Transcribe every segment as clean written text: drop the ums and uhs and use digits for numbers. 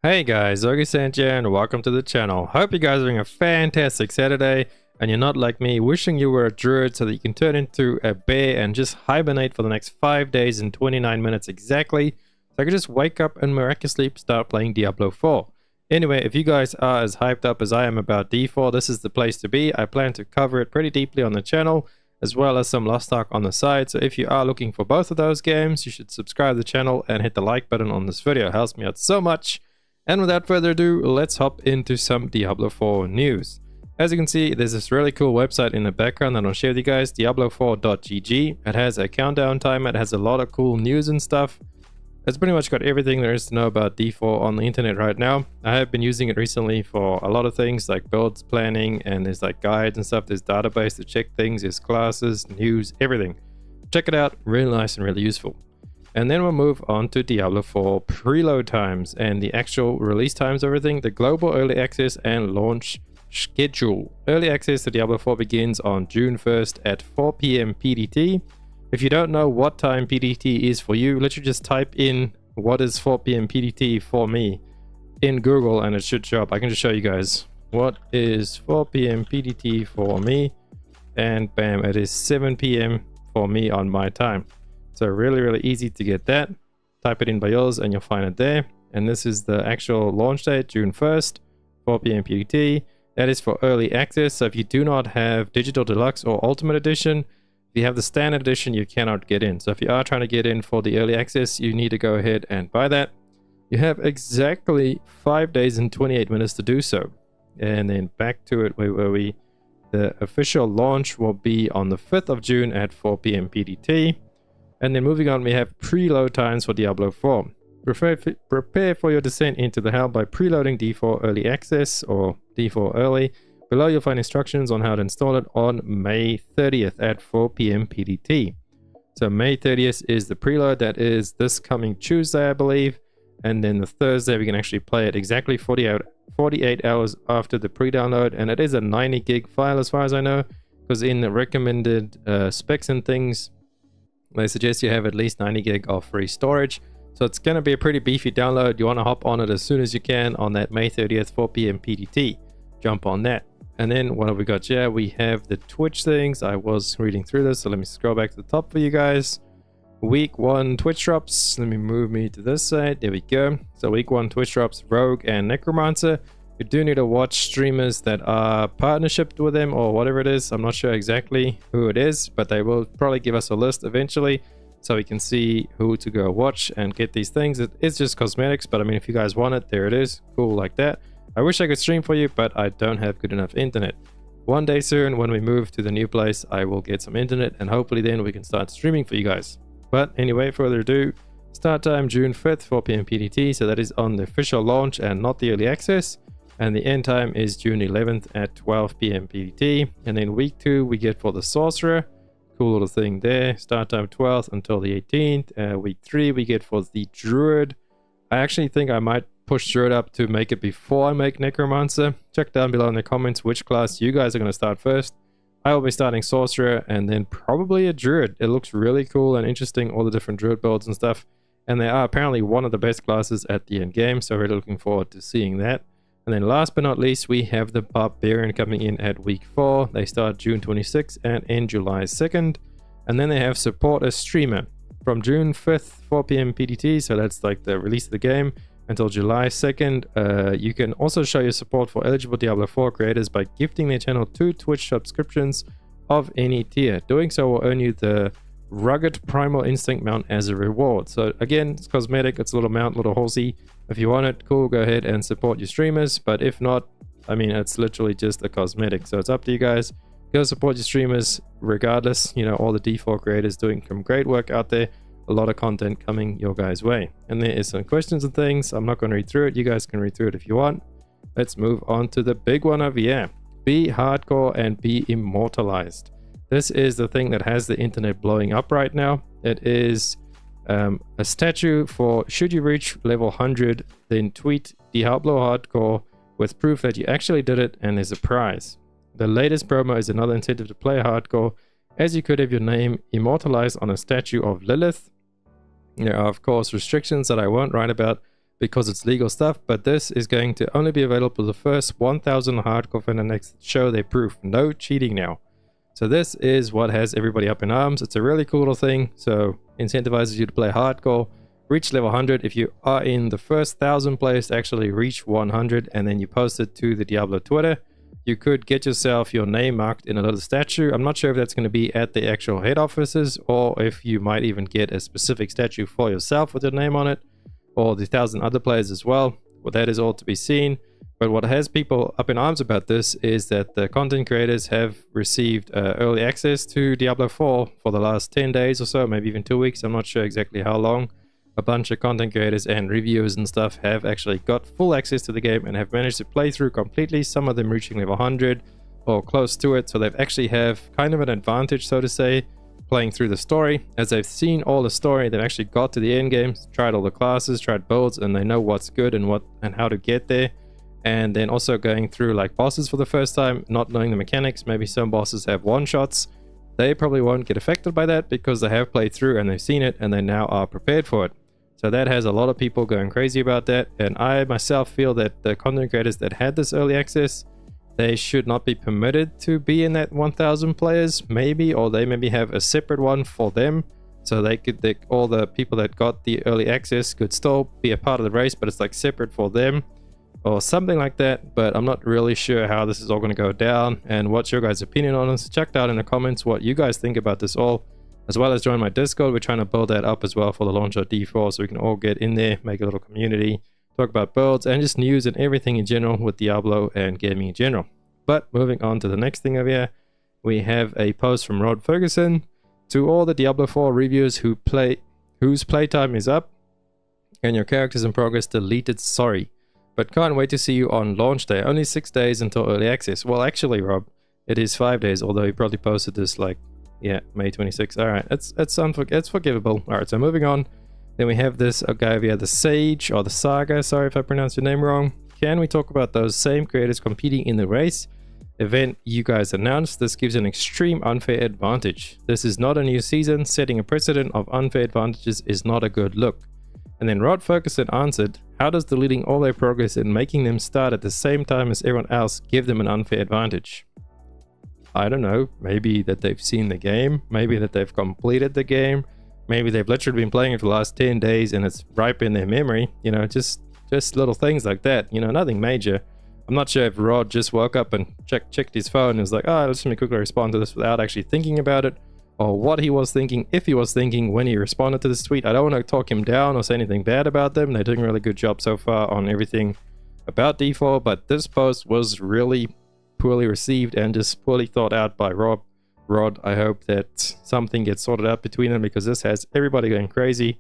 Hey guys, Augiesaint here and welcome to the channel. Hope you guys are having a fantastic Saturday and you're not like me wishing you were a druid so that you can turn into a bear and just hibernate for the next 5 days and 29 minutes exactly, so I can just wake up and miraculously start playing Diablo 4. Anyway, if you guys are as hyped up as I am about D4, this is the place to be. I plan to cover it pretty deeply on the channel, as well as some Lost Ark on the side. So if you are looking for both of those games, you should subscribe to the channel and hit the like button on this video. It helps me out so much. And without further ado, let's hop into some Diablo 4 news. As you can see, there's this really cool website in the background that I'll share with you guys, diablo4.gg. It has a countdown timer, it has a lot of cool news and stuff. It's pretty much got everything there is to know about D4 on the internet right now. I have been using it recently for a lot of things like builds planning, and there's like guides and stuff. There's database to check things, there's classes, news, everything. Check it out, really nice and really useful. And then we'll move on to Diablo 4 preload times and the actual release times, everything, the global early access and launch schedule. Early access to Diablo 4 begins on June 1st at 4 PM PDT. If you don't know what time PDT is for you, literally just type in what is 4 PM PDT for me in Google and it should show up. I can just show you guys what is 4 PM PDT for me, and bam, it is 7 PM for me on my time. So really easy to get that. Type it in by yours and you'll find it there. And this is the actual launch date, June 1st, 4 PM PDT. That is for early access. So if you do not have Digital Deluxe or Ultimate Edition, if you have the Standard Edition, you cannot get in. So if you are trying to get in for the early access, you need to go ahead and buy that. You have exactly 5 days and 28 minutes to do so. And then back to it, the official launch will be on the 5th of June at 4 PM PDT. And then moving on, we have preload times for Diablo 4. Prepare for your descent into the hell by preloading D4 Early Access or D4 Early. Below you'll find instructions on how to install it on May 30th at 4 PM PDT. So May 30th is the preload. That is this coming Tuesday, I believe. And then the Thursday we can actually play it exactly 48 hours after the pre-download. And it is a 90 gig file as far as I know, because in the recommended specs and things, they suggest you have at least 90 gig of free storage. So it's going to be a pretty beefy download. You want to hop on it as soon as you can on that May 30th 4 PM PDT. Jump on that. And then what have we got here? We have the Twitch things. I was reading through this, so let me scroll back to the top for you guys. Week 1 Twitch drops. Let me move me to this side. There we go. So week 1 Twitch drops, Rogue and Necromancer. You do need to watch streamers that are partnershiped with them or whatever it is. I'm not sure exactly who it is, but they will probably give us a list eventually so we can see who to go watch and get these things. It's just cosmetics, but I mean, if you guys want it, there it is. Cool like that. I wish I could stream for you, but I don't have good enough internet. One day soon, when we move to the new place, I will get some internet and hopefully then we can start streaming for you guys. But anyway, further ado, start time June 5th, 4 PM PDT. So that is on the official launch and not the early access. And the end time is June 11th at 12 PM PDT. And then week 2 we get for the Sorcerer. Cool little thing there. Start time 12th until the 18th. Week 3 we get for the Druid. I actually think I might push Druid up to make it before I make Necromancer. Check down below in the comments which class you guys are going to start first. I will be starting Sorcerer and then probably a Druid. It looks really cool and interesting, all the different Druid builds and stuff. And they are apparently one of the best classes at the end game, so really looking forward to seeing that. And then last but not least, we have the Barbarian coming in at week 4. They start June 26th and end July 2nd. And then they have support a streamer from June 5th, 4 PM PDT. So that's like the release of the game until July 2nd. You can also show your support for eligible Diablo 4 creators by gifting their channel 2 Twitch subscriptions of any tier. Doing so will earn you the Rugged Primal Instinct mount as a reward. So again, it's cosmetic, it's a little mount, little horsey. If you want it, cool, go ahead and support your streamers. But if not, I mean, it's literally just a cosmetic. So it's up to you guys. Go support your streamers regardless. You know, all the D4 creators doing some great work out there. A lot of content coming your guys' way. And there is some questions and things. I'm not going to read through it. You guys can read through it if you want. Let's move on to the big one over here. Be hardcore and be immortalized. This is the thing that has the internet blowing up right now. It is a statue for should you reach level 100, then tweet Diablo hardcore with proof that you actually did it, and there's a prize. The latest promo is another incentive to play hardcore, as you could have your name immortalized on a statue of Lilith. There are of course restrictions that I won't write about because it's legal stuff, but this is going to only be available for the first 1000 hardcore fanatics that show their proof. No cheating now. So this is what has everybody up in arms. It's a really cool little thing, so incentivizes you to play hardcore, reach level 100. If you are in the first 1000 players to actually reach 100, and then you post it to the Diablo Twitter, you could get yourself your name marked in a little statue. I'm not sure if that's going to be at the actual head offices, or if you might even get a specific statue for yourself with your name on it, or the 1000 other players as well. Well, that is all to be seen. But what has people up in arms about this is that the content creators have received early access to Diablo 4 for the last 10 days or so, maybe even 2 weeks. I'm not sure exactly how long. A bunch of content creators and reviewers and stuff have actually got full access to the game and have managed to play through completely, some of them reaching level 100 or close to it. So they've actually have kind of an advantage, so to say, playing through the story. As they've seen all the story, they've actually got to the end game, tried all the classes, tried builds, and they know what's good and what and how to get there. And then also going through like bosses for the first time, not knowing the mechanics. Maybe some bosses have one-shots. They probably won't get affected by that because they have played through and they've seen it and they now are prepared for it. So that has a lot of people going crazy about that, and I myself feel that the content creators that had this early access, they should not be permitted to be in that 1000 players maybe, or they maybe have a separate one for them, so all the people that got the early access could still be a part of the race, but it's like separate for them or something like that. But I'm not really sure how this is all going to go down and what's your guys' opinion on this. Check out in the comments what you guys think about this all, as well as join my Discord. We're trying to build that up as well for the launch of D4, so we can all get in there, make a little community, talk about builds and just news and everything in general with Diablo and gaming in general. But moving on to the next thing over here, we have a post from Rod Ferguson to all the Diablo 4 reviewers whose playtime is up and your character's in progress deleted, sorry, but can't wait to see you on launch day. Only 6 days until early access. Well, actually, Rob, it is 5 days, although he probably posted this like, yeah, May 26th. All right, it's forgivable. All right, so moving on. Then we have this guy over here, the Sage, or the Saga, sorry if I pronounced your name wrong. Can we talk about those same creators competing in the race event you guys announced? This gives an extreme unfair advantage. This is not a new season. Setting a precedent of unfair advantages is not a good look. And then Rod Ferguson answered, how does deleting all their progress and making them start at the same time as everyone else give them an unfair advantage? I don't know, maybe that they've seen the game, maybe that they've completed the game, maybe they've literally been playing it for the last 10 days and it's ripe in their memory, you know, just little things like that, you know, nothing major. I'm not sure if Rod just woke up and checked his phone and was like, oh, let me quickly respond to this without actually thinking about it, or what he was thinking, if he was thinking when he responded to this tweet. I don't want to talk him down or say anything bad about them. They're doing a really good job so far on everything about D4, but this post was really poorly received and just poorly thought out by Rod. I hope that something gets sorted out between them, because this has everybody going crazy.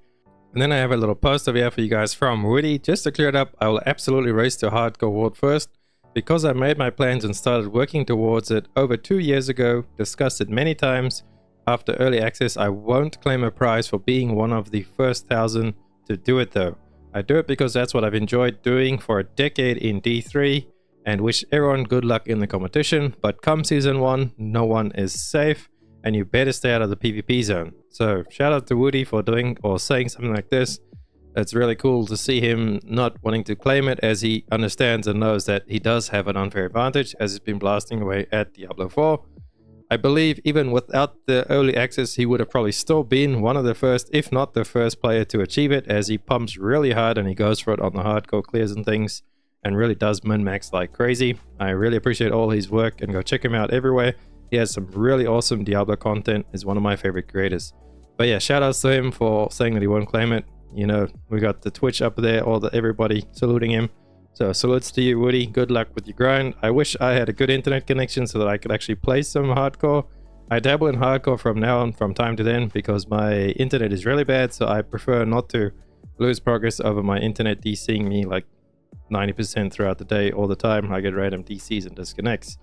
And then I have a little post over here for you guys from Woody. Just to clear it up, I will absolutely race to hardcore world first, because I made my plans and started working towards it over 2 years ago, discussed it many times. After early access, I won't claim a prize for being one of the first 1000 to do it though. I do it because that's what I've enjoyed doing for a decade in D3, and wish everyone good luck in the competition. But come season 1, no one is safe, and you better stay out of the PvP zone. So shout out to Woody for doing or saying something like this. It's really cool to see him not wanting to claim it, as he understands and knows that he does have an unfair advantage, as he's been blasting away at Diablo 4. I believe even without the early access, he would have probably still been one of the first, if not the first player to achieve it, as he pumps really hard and he goes for it on the hardcore clears and things, and really does min-max like crazy. I really appreciate all his work, and go check him out everywhere. He has some really awesome Diablo content, is one of my favorite creators. But yeah, shout outs to him for saying that he won't claim it. You know, we got the Twitch up there, everybody saluting him. So salutes to you, Woody. Good luck with your grind. I wish I had a good internet connection so that I could actually play some hardcore. I dabble in hardcore from now on, from time to then, because my internet is really bad, so I prefer not to lose progress over my internet DCing me like 90% throughout the day all the time. I get random DCs and disconnects.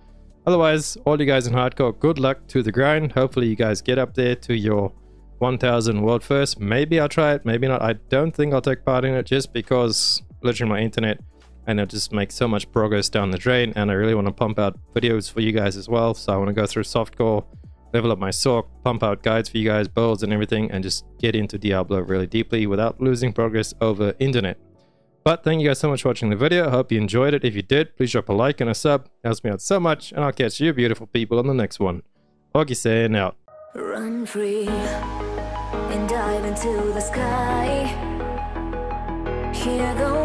Otherwise, all you guys in hardcore, good luck to the grind. Hopefully you guys get up there to your 1000 world first. Maybe I'll try it, maybe not. I don't think I'll take part in it, just because literally my internet, and it'll just make so much progress down the drain, and I really want to pump out videos for you guys as well. So I want to go through softcore, level up my Sorc, pump out guides for you guys, builds and everything, and just get into Diablo really deeply without losing progress over internet. But thank you guys so much for watching the video. I hope you enjoyed it. If you did, please drop a like and a sub. It helps me out so much, and I'll catch you beautiful people on the next one. Augiesaint out. Run free and dive into the sky. Hear the